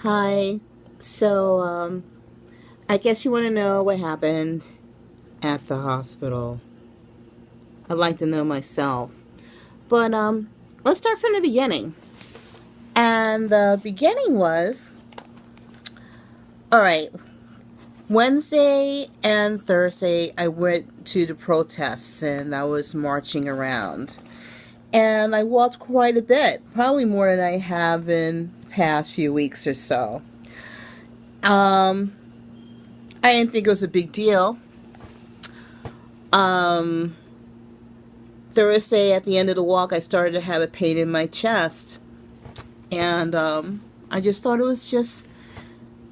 Hi. So, I guess you want to know what happened at the hospital. I'd like to know myself. But, let's start from the beginning. And the beginning was, all right, Wednesday and Thursday, I went to the protests and I was marching around. And I walked quite a bit, probably more than I have in the past few weeks or so. Um, I didn't think it was a big deal. Um, Thursday, at the end of the walk, I started to have a pain in my chest. And I just thought it was just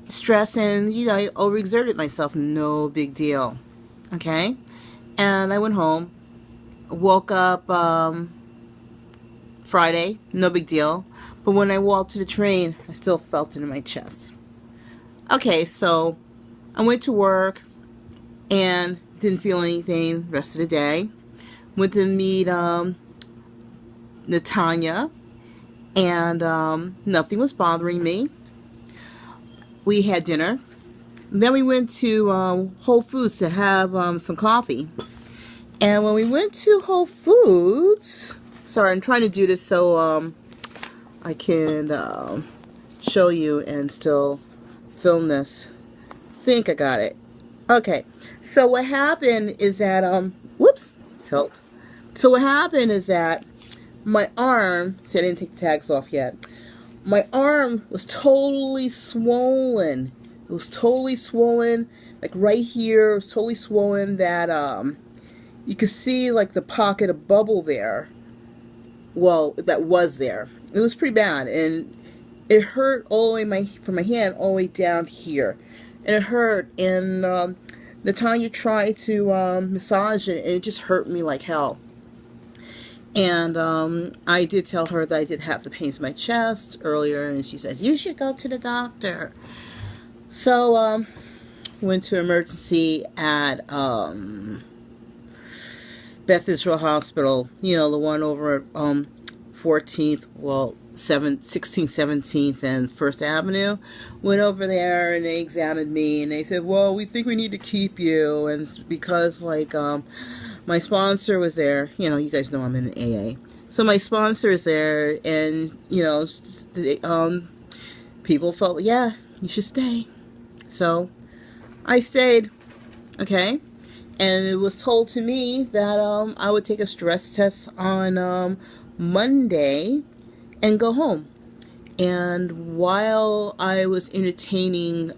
stress and, I overexerted myself. No big deal. Okay? And I went home, woke up Friday, no big deal. But when I walked to the train, I still felt it in my chest. Okay, so I went to work and didn't feel anything the rest of the day. Went to meet Natanya, and nothing was bothering me. We had dinner. Then we went to Whole Foods to have some coffee. And when we went to Whole Foods, sorry, I'm trying to do this so I can show you and still film this. Think I got it. Okay, so what happened is that whoops, tilt. So what happened is that my arm, see, I didn't take the tags off yet. My arm was totally swollen. It was totally swollen, like right here. It was totally swollen that you could see like the pocket of bubble there. Well, that was there. It was pretty bad, and it hurt all the way from my hand all the way down here, and it hurt. And Natanya tried to massage it, and it just hurt me like hell. And I did tell her that I did have the pains in my chest earlier, and she said, you should go to the doctor. So went to emergency at Beth Israel Hospital, the one over at 14th, 16th, 17th, and 1st Avenue. Went over there, and they examined me, and they said, well, we think we need to keep you, and it's because, my sponsor was there. You guys know I'm in an AA. So my sponsor is there, and, people felt, yeah, you should stay. So I stayed, okay? And it was told to me that I would take a stress test on Monday and go home. And while I was entertaining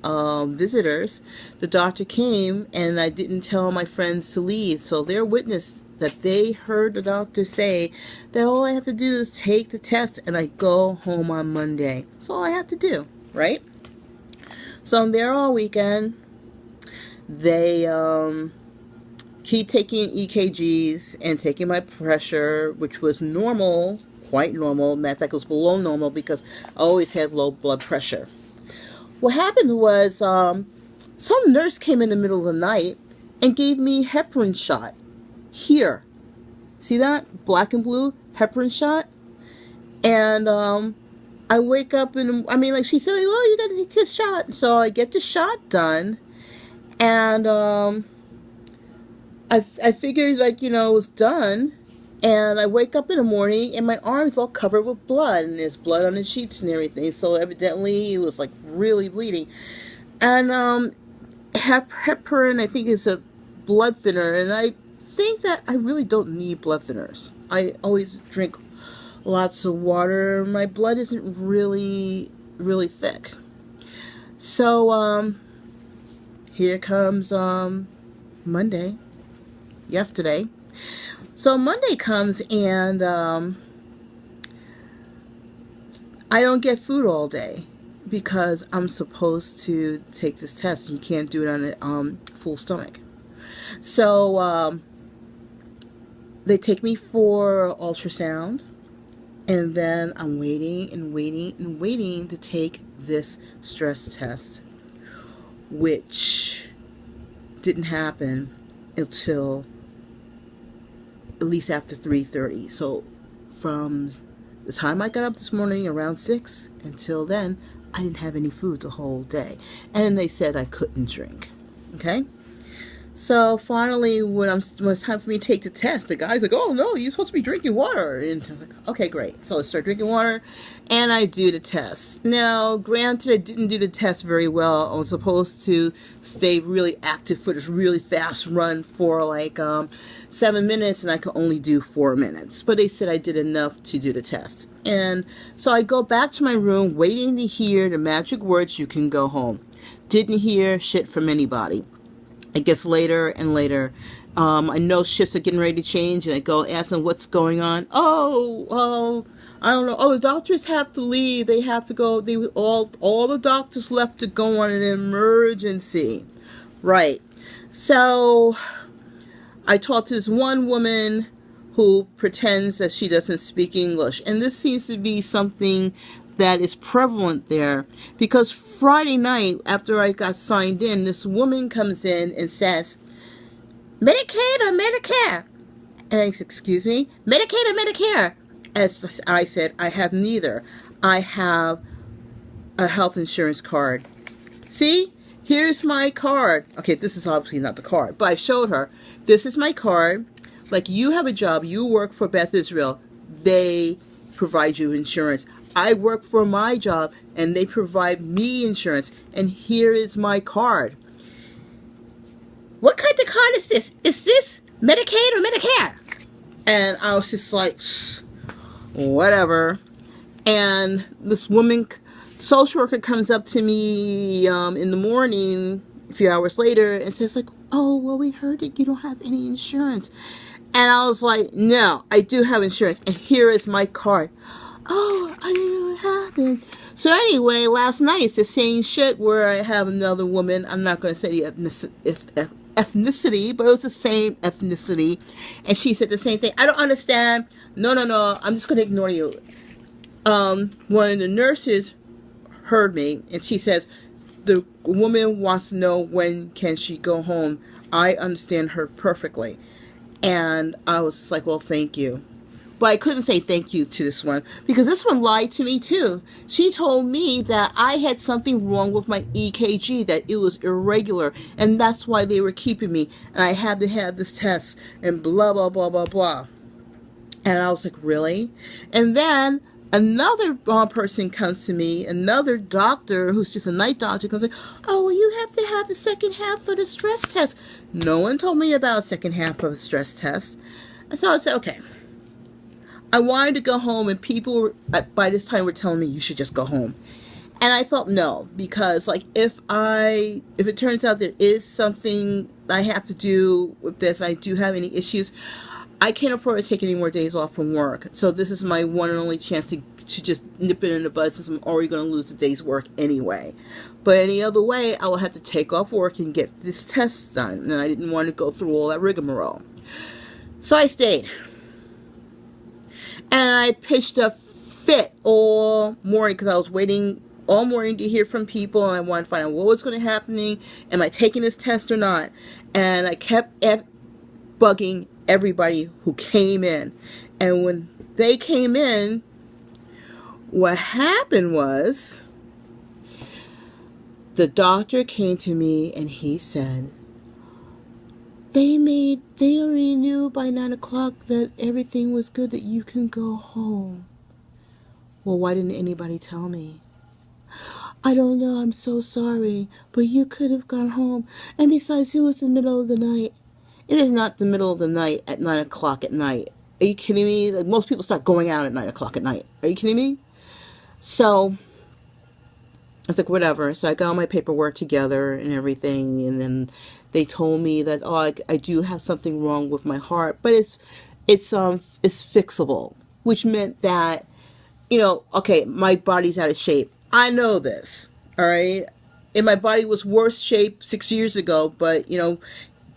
visitors, the doctor came, and I didn't tell my friends to leave. So they're witness that they heard the doctor say that all I have to do is take the test and I go home on Monday. That's all I have to do, right? So I'm there all weekend. They keep taking EKGs and taking my pressure, which was normal. Quite normal. Matter of fact, it was below normal because I always had low blood pressure. What happened was some nurse came in the middle of the night and gave me heparin shot. Here. See that? Black and blue heparin shot. And I wake up and, she said, oh, you got to take this shot. So I get the shot done. And I figured, it was done. And I wake up in the morning, and my arm's all covered with blood, and there's blood on the sheets and everything. So evidently, it was really bleeding. And heparin, I think, is a blood thinner, and I think that I really don't need blood thinners. I always drink lots of water. My blood isn't really thick. So here comes Monday, yesterday. So Monday comes, and I don't get food all day because I'm supposed to take this test. You can't do it on a full stomach. So they take me for ultrasound, and then I'm waiting and waiting and waiting to take this stress test, which didn't happen until at least after 3:30. So from the time I got up this morning around 6 until then, I didn't have any food the whole day. And they said I couldn't drink. Okay? So finally, when it's time for me to take the test, the guy's like, "Oh no, you're supposed to be drinking water." And I was like, "Okay, great." So I start drinking water, and I do the test. Now, granted, I didn't do the test very well. I was supposed to stay really active for this really fast run for like 7 minutes, and I could only do 4 minutes. But they said I did enough to do the test. And so I go back to my room, waiting to hear the magic words, "You can go home." Didn't hear shit from anybody. It gets later and later. I know shifts are getting ready to change, and I go ask them what's going on. Oh, I don't know. Oh, the doctors have to leave. They have to go. All the doctors left to go on an emergency. Right. So I talked to this one woman who pretends that she doesn't speak English, and this seems to be something that is prevalent there, because Friday night after I got signed in, this woman comes in and says, "Medicaid or Medicare?" And I said, "Excuse me, Medicaid or Medicare?" As I said, "I have neither. I have a health insurance card. See, here's my card." Okay, this is obviously not the card, but I showed her, "This is my card. Like, you have a job, you work for Beth Israel, they provide you insurance. I work for my job, and they provide me insurance, and here is my card. What kind of card is this? Is this Medicaid or Medicare?" And I was just like, whatever. And this woman, social worker, comes up to me in the morning, a few hours later, and says like, "Oh, well, we heard that you don't have any insurance." And I was like, "No, I do have insurance, and here is my card." "Oh, I didn't know what happened." So anyway, last night it's the same shit where I have another woman. I'm not going to say the ethnicity, but it was the same ethnicity. And she said the same thing. "I don't understand. No, I'm just going to ignore you." One of the nurses heard me, and she says, "The woman wants to know when can she go home." I understand her perfectly. And I was just like, "Well, thank you." But I couldn't say thank you to this one, because this one lied to me too. She told me that I had something wrong with my EKG, that it was irregular, and that's why they were keeping me, and I had to have this test, and blah, blah, blah, blah, blah. And I was like, really? And then another person comes to me, another doctor who's just a night doctor, comes like, "Oh, well, you have to have the second half of the stress test." No one told me about the second half of the stress test. And so I said, okay. I wanted to go home, and people by this time were telling me you should just go home. And I felt no, because like if it turns out there is something I have to do with this, I do have any issues, I can't afford to take any more days off from work. So this is my one and only chance to just nip it in the bud, since I'm already going to lose the day's work anyway. But any other way, I will have to take off work and get this test done. And I didn't want to go through all that rigmarole. So I stayed. And I pitched a fit all morning, because I was waiting all morning to hear from people, and I wanted to find out what was going to happen. Am I taking this test or not? And I kept bugging everybody who came in. And when they came in, what happened was the doctor came to me and he said, they already knew by 9 o'clock that everything was good, that you can go home." Well, why didn't anybody tell me? "I don't know, I'm so sorry, but you could have gone home. And besides, it was the middle of the night." It is not the middle of the night at 9 o'clock at night. Are you kidding me? Like, most people start going out at 9 o'clock at night. Are you kidding me? So I was like, whatever. So I got all my paperwork together and everything, and then they told me that, oh, I do have something wrong with my heart, but it's fixable, which meant that, okay, my body's out of shape. I know this, all right? And my body was worse shape 6 years ago, but,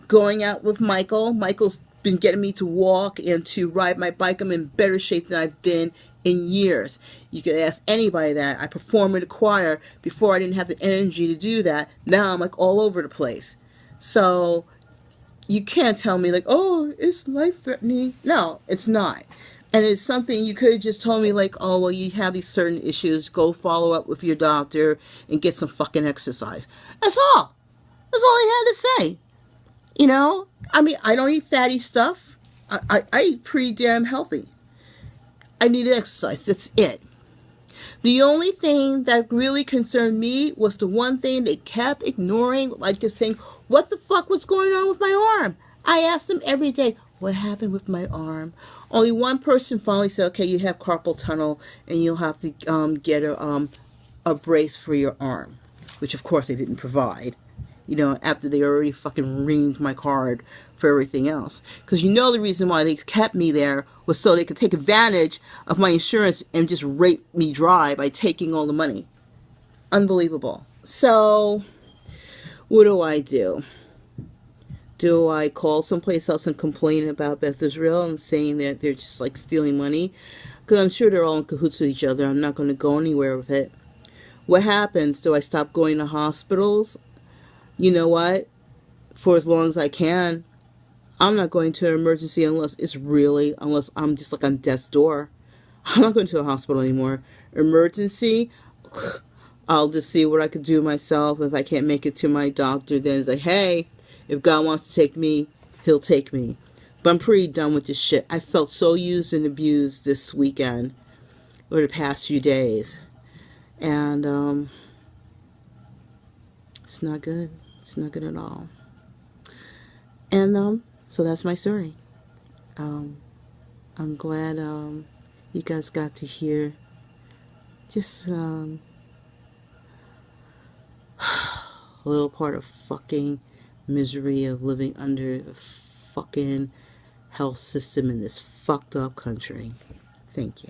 going out with Michael's been getting me to walk and to ride my bike. I'm in better shape than I've been in years. You could ask anybody that. I performed in the choir before. I didn't have the energy to do that. Now I'm like all over the place. So you can't tell me like, oh, it's life-threatening. No, it's not. And it's something you could have just told me, like, oh, well, you have these certain issues. Go follow up with your doctor and get some fucking exercise. That's all. That's all I had to say. You know? I mean, I don't eat fatty stuff. I eat pretty damn healthy. I need to exercise. That's it. The only thing that really concerned me was the one thing they kept ignoring, like just saying, what the fuck was going on with my arm? I asked them every day, what happened with my arm? Only one person finally said, okay, you have carpal tunnel and you'll have to get a brace for your arm, which of course they didn't provide, you know, after they already fucking reamed my card for everything else. Because you know the reason why they kept me there was so they could take advantage of my insurance and just rape me dry by taking all the money. Unbelievable. So, what do? Do I call someplace else and complain about Beth Israel and saying that they're just like stealing money? Because I'm sure they're all in cahoots with each other. I'm not going to go anywhere with it. What happens? Do I stop going to hospitals? You know what? For as long as I can, I'm not going to an emergency unless I'm just like on death's door. I'm not going to a hospital anymore. Emergency, I'll just see what I could do myself. If I can't make it to my doctor, then say, hey, if God wants to take me, he'll take me. But I'm pretty done with this shit. I felt so used and abused this weekend, or the past few days. And it's not good. It's not good at all. And so that's my story. I'm glad you guys got to hear just a little part of fucking misery of living under the fucking health system in this fucked up country. Thank you.